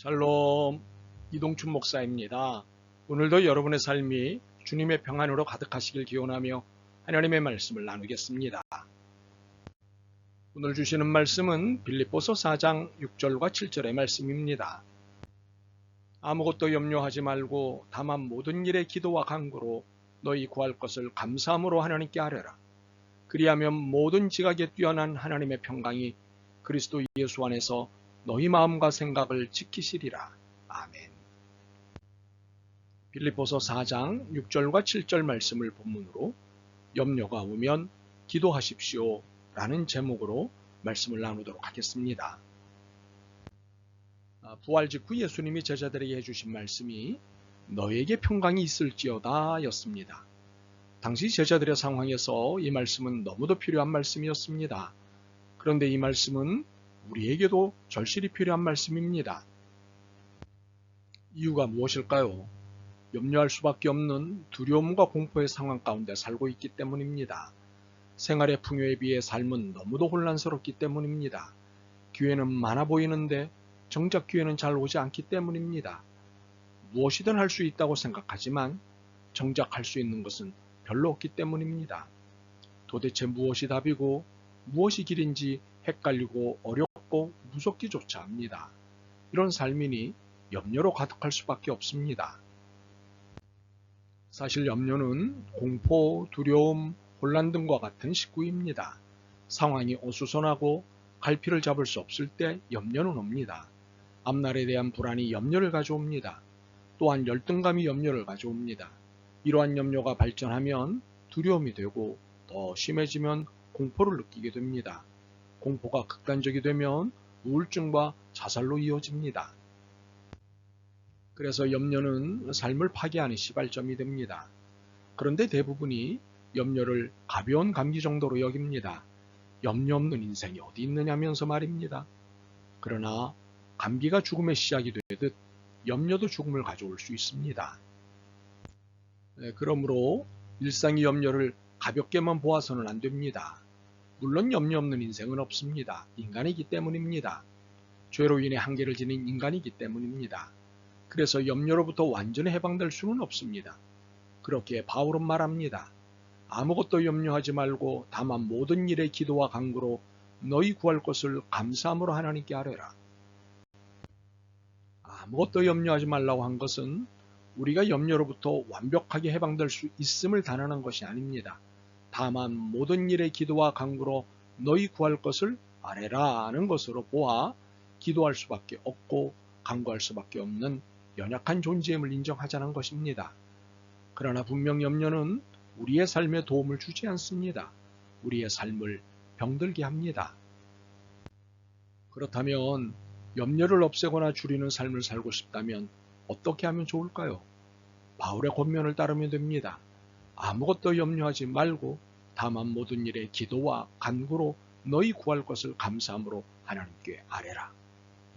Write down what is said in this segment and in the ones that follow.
샬롬, 이동춘 목사입니다. 오늘도 여러분의 삶이 주님의 평안으로 가득하시길 기원하며 하나님의 말씀을 나누겠습니다. 오늘 주시는 말씀은 빌립보서 4장 6절과 7절의 말씀입니다. 아무것도 염려하지 말고 다만 모든 일에 기도와 간구로 너희 구할 것을 감사함으로 하나님께 아뢰라. 그리하면 모든 지각에 뛰어난 하나님의 평강이 그리스도 예수 안에서 너희 마음과 생각을 지키시리라. 아멘. 빌립보서 4장 6절과 7절 말씀을 본문으로 염려가 오면 기도하십시오 라는 제목으로 말씀을 나누도록 하겠습니다. 부활 직후 예수님이 제자들에게 해주신 말씀이 너에게 평강이 있을지어다 였습니다. 당시 제자들의 상황에서 이 말씀은 너무도 필요한 말씀이었습니다. 그런데 이 말씀은 우리에게도 절실히 필요한 말씀입니다. 이유가 무엇일까요? 염려할 수밖에 없는 두려움과 공포의 상황 가운데 살고 있기 때문입니다. 생활의 풍요에 비해 삶은 너무도 혼란스럽기 때문입니다. 기회는 많아 보이는데 정작 기회는 잘 오지 않기 때문입니다. 무엇이든 할 수 있다고 생각하지만 정작 할 수 있는 것은 별로 없기 때문입니다. 도대체 무엇이 답이고 무엇이 길인지 헷갈리고 어렵고 무섭기조차 합니다. 이런 삶이니 염려로 가득할 수밖에 없습니다. 사실 염려는 공포, 두려움, 혼란 등과 같은 식구입니다. 상황이 어수선하고 갈피를 잡을 수 없을 때 염려는 옵니다. 앞날에 대한 불안이 염려를 가져옵니다. 또한 열등감이 염려를 가져옵니다. 이러한 염려가 발전하면 두려움이 되고 더 심해지면 공포를 느끼게 됩니다. 공포가 극단적이 되면 우울증과 자살로 이어집니다. 그래서 염려는 삶을 파괴하는 시발점이 됩니다. 그런데 대부분이 염려를 가벼운 감기 정도로 여깁니다. 염려 없는 인생이 어디 있느냐면서 말입니다. 그러나 감기가 죽음의 시작이 되듯 염려도 죽음을 가져올 수 있습니다. 그러므로 일상의 염려를 가볍게만 보아서는 안 됩니다. 물론 염려 없는 인생은 없습니다. 인간이기 때문입니다. 죄로 인해 한계를 지닌 인간이기 때문입니다. 그래서 염려로부터 완전히 해방될 수는 없습니다. 그렇게 바울은 말합니다. 아무것도 염려하지 말고 다만 모든 일에 기도와 간구로 너희 구할 것을 감사함으로 하나님께 아뢰라. 아무것도 염려하지 말라고 한 것은 우리가 염려로부터 완벽하게 해방될 수 있음을 단언한 것이 아닙니다. 다만 모든 일에 기도와 간구로 너희 구할 것을 아뢰라는 것으로 보아 기도할 수밖에 없고 간구할 수밖에 없는 연약한 존재임을 인정하자는 것입니다. 그러나 분명 염려는 우리의 삶에 도움을 주지 않습니다. 우리의 삶을 병들게 합니다. 그렇다면 염려를 없애거나 줄이는 삶을 살고 싶다면 어떻게 하면 좋을까요? 바울의 권면을 따르면 됩니다. 아무것도 염려하지 말고 다만 모든 일에 기도와 간구로 너희 구할 것을 감사함으로 하나님께 아뢰라.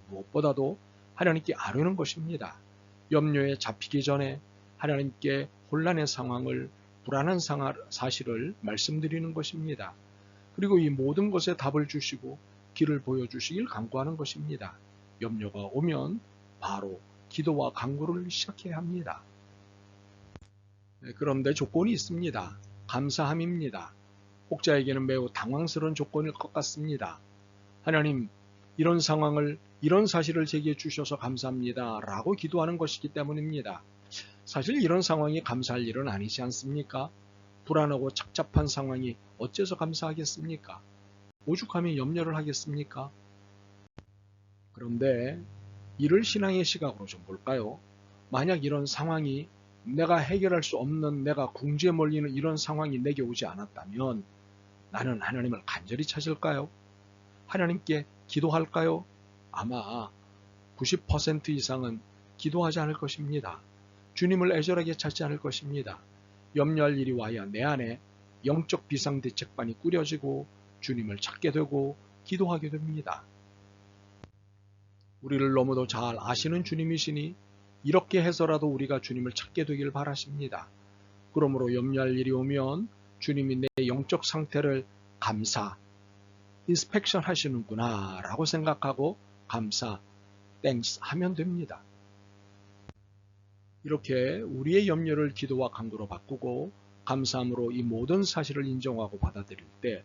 무엇보다도 하나님께 아뢰는 것입니다. 염려에 잡히기 전에 하나님께 혼란의 상황을, 불안한 사실을 말씀드리는 것입니다. 그리고 이 모든 것에 답을 주시고 길을 보여주시길 간구하는 것입니다. 염려가 오면 바로 기도와 간구를 시작해야 합니다. 그런데 조건이 있습니다. 감사함입니다. 혹자에게는 매우 당황스러운 조건일 것 같습니다. 하나님, 이런 상황을, 이런 사실을 제게 주셔서 감사합니다 라고 기도하는 것이기 때문입니다. 사실 이런 상황이 감사할 일은 아니지 않습니까? 불안하고 착잡한 상황이 어째서 감사하겠습니까? 오죽하면 염려를 하겠습니까? 그런데 이를 신앙의 시각으로 좀 볼까요? 만약 이런 상황이 내가 해결할 수 없는, 내가 궁지에 몰리는 이런 상황이 내게 오지 않았다면 나는 하나님을 간절히 찾을까요? 하나님께 기도할까요? 아마 90% 이상은 기도하지 않을 것입니다. 주님을 애절하게 찾지 않을 것입니다. 염려할 일이 와야 내 안에 영적 비상대책반이 꾸려지고 주님을 찾게 되고 기도하게 됩니다. 우리를 너무도 잘 아시는 주님이시니 이렇게 해서라도 우리가 주님을 찾게 되길 바라십니다. 그러므로 염려할 일이 오면 주님이 내 영적 상태를 인스펙션 하시는구나 라고 생각하고 감사, 땡스 하면 됩니다. 이렇게 우리의 염려를 기도와 간구로 바꾸고 감사함으로 이 모든 사실을 인정하고 받아들일 때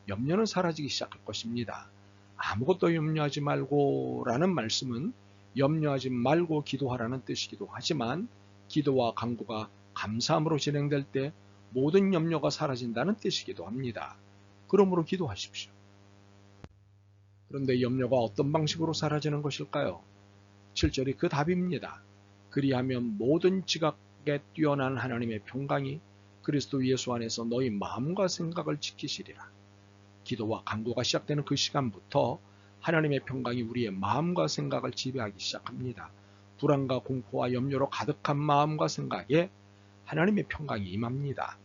염려는 사라지기 시작할 것입니다. 아무것도 염려하지 말고 라는 말씀은 염려하지 말고 기도하라는 뜻이기도 하지만 기도와 간구가 감사함으로 진행될 때 모든 염려가 사라진다는 뜻이기도 합니다. 그러므로 기도하십시오. 그런데 염려가 어떤 방식으로 사라지는 것일까요? 7절이 그 답입니다. 그리하면 모든 지각에 뛰어난 하나님의 평강이 그리스도 예수 안에서 너희 마음과 생각을 지키시리라. 기도와 간구가 시작되는 그 시간부터 하나님의 평강이 우리의 마음과 생각을 지배하기 시작합니다. 불안과 공포와 염려로 가득한 마음과 생각에 하나님의 평강이 임합니다.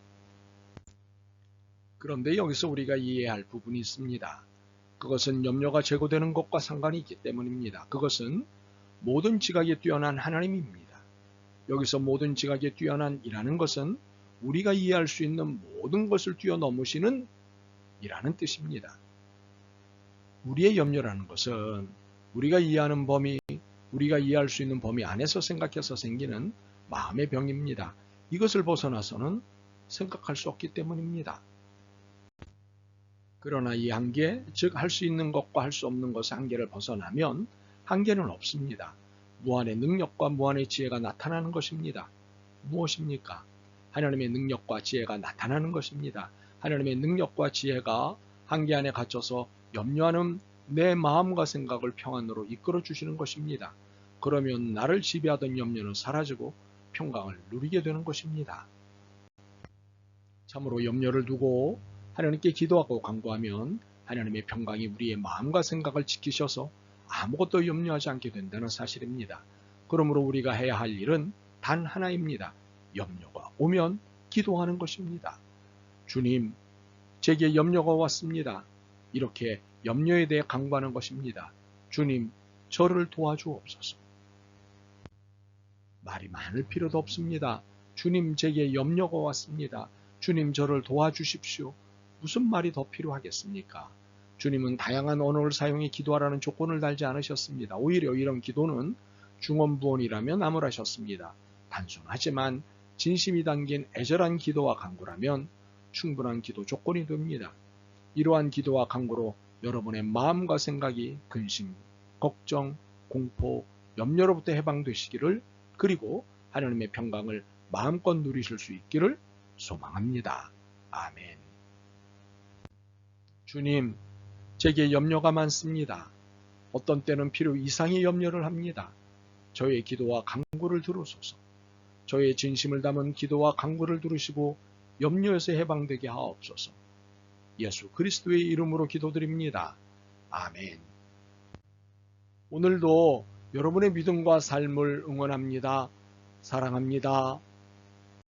그런데 여기서 우리가 이해해야 할 부분이 있습니다. 그것은 염려가 제거되는 것과 상관이 있기 때문입니다. 그것은 모든 지각에 뛰어난 하나님입니다. 여기서 모든 지각에 뛰어난이라는 것은 우리가 이해할 수 있는 모든 것을 뛰어넘으시는 이라는 뜻입니다. 우리의 염려라는 것은 우리가 이해하는 범위, 우리가 이해할 수 있는 범위 안에서 생각해서 생기는 마음의 병입니다. 이것을 벗어나서는 생각할 수 없기 때문입니다. 그러나 이 한계, 즉 할 수 있는 것과 할 수 없는 것의 한계를 벗어나면 한계는 없습니다. 무한의 능력과 무한의 지혜가 나타나는 것입니다. 무엇입니까? 하나님의 능력과 지혜가 나타나는 것입니다. 하나님의 능력과 지혜가 한계 안에 갇혀서 염려하는 내 마음과 생각을 평안으로 이끌어 주시는 것입니다. 그러면 나를 지배하던 염려는 사라지고 평강을 누리게 되는 것입니다. 참으로 염려를 두고 하나님께 기도하고 간구하면 하나님의 평강이 우리의 마음과 생각을 지키셔서 아무것도 염려하지 않게 된다는 사실입니다. 그러므로 우리가 해야 할 일은 단 하나입니다. 염려가 오면 기도하는 것입니다. 주님, 제게 염려가 왔습니다. 이렇게 염려에 대해 간구하는 것입니다. 주님, 저를 도와주옵소서. 말이 많을 필요도 없습니다. 주님, 제게 염려가 왔습니다. 주님, 저를 도와주십시오. 무슨 말이 더 필요하겠습니까? 주님은 다양한 언어를 사용해 기도하라는 조건을 달지 않으셨습니다. 오히려 이런 기도는 중언부언이라며 나무라셨습니다. 단순하지만 진심이 담긴 애절한 기도와 간구라면 충분한 기도 조건이 됩니다. 이러한 기도와 간구로 여러분의 마음과 생각이 근심, 걱정, 공포, 염려로부터 해방되시기를, 그리고 하나님의 평강을 마음껏 누리실 수 있기를 소망합니다. 아멘. 주님, 제게 염려가 많습니다. 어떤 때는 필요 이상의 염려를 합니다. 저의 기도와 간구를 들으소서. 저의 진심을 담은 기도와 간구를 들으시고 염려에서 해방되게 하옵소서. 예수 그리스도의 이름으로 기도드립니다. 아멘. 오늘도 여러분의 믿음과 삶을 응원합니다. 사랑합니다.